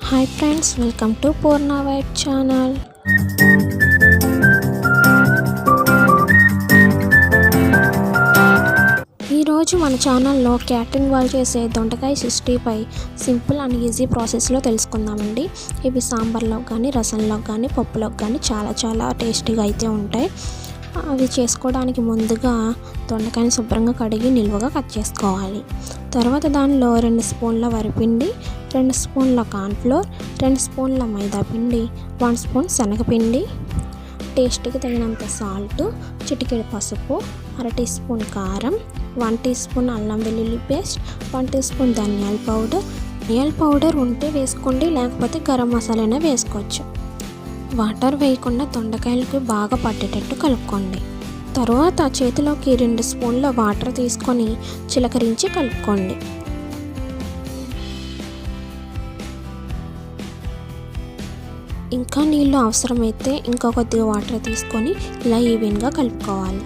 Hi friends, welcome to Purna white channel. ఈరోజు మన ఛానల్లో క్యాటరింగ్ వాళ్ళు చేసే దొండకాయ 60పై సింపుల్ అండ్ ఈజీ ప్రాసెస్లో తెలుసుకుందామండి. ఇవి సాంబార్లో కానీ, రసంలో కానీ, పప్పులోకి కానీ చాలా టేస్టీగా అయితే ఉంటాయి. అవి చేసుకోవడానికి ముందుగా దొండకాయని శుభ్రంగా కడిగి నిలువగా కట్ చేసుకోవాలి. తర్వాత దానిలో 2 స్పూన్ల వరిపిండి, 2 స్పూన్ల కార్న్ఫ్లోర్, 2 స్పూన్ల మైదాపిండి, 1 స్పూన్ శనగపిండి, టేస్ట్కి తగినంత సాల్ట్, చిటికెడు పసుపు, 1/2 టీ స్పూన్ కారం, 1 టీ స్పూన్ అల్లం వెల్లుల్లి పేస్ట్, 1 టీ స్పూన్ ధనియాల పౌడర్ ఉంటే వేసుకోండి, లేకపోతే గరం మసాలా వేసుకోవచ్చు. వాటర్ వేయకుండా దొండకాయలకు బాగా పట్టేటట్టు కలుపుకోండి. తర్వాత చేతిలోకి 2 స్పూన్ల వాటర్ తీసుకొని చిలకరించి కలుపుకోండి. ఇంకా నీళ్ళు అవసరమైతే ఇంకా కొద్దిగా వాటర్ తీసుకొని ఇలా ఈవెన్గా కలుపుకోవాలి.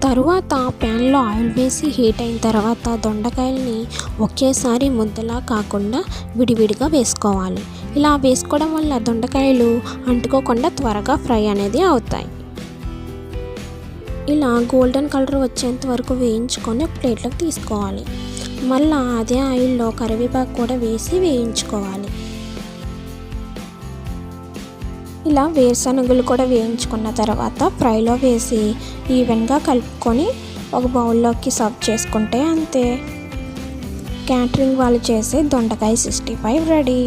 తరువాత ప్యాన్లో ఆయిల్ వేసి హీట్ అయిన తర్వాత దొండకాయల్ని ఒకేసారి ముద్దలా కాకుండా విడివిడిగా వేసుకోవాలి. ఇలా వేసుకోవడం వల్ల దొండకాయలు అంటుకోకుండా త్వరగా ఫ్రై అనేది అవుతాయి. ఇలా గోల్డెన్ కలర్ వచ్చేంత వరకు వేయించుకొని ప్లేట్లోకి తీసుకోవాలి. మళ్ళీ అదే ఆయిల్లో కరివేపాకు కూడా వేసి వేయించుకోవాలి. ఇలా వేరుశనగలు కూడా వేయించుకున్న తర్వాత ఫ్రైలో వేసి ఈవెన్గా కలుపుకొని ఒక బౌల్లోకి సర్వ్ చేసుకుంటే అంతే, క్యాటరింగ్ వాళ్ళు చేసే దొండకాయ 65 రెడీ.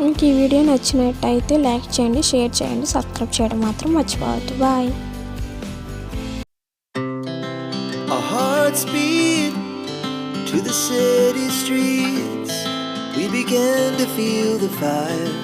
ఇంక ఈ వీడియో నచ్చినట్టయితే లైక్ చేయండి, షేర్ చేయండి, సబ్స్క్రైబ్ చేయడం మాత్రం మర్చిపోవద్దు. Bye. Our hearts beat to the city streets. We began to feel the fire.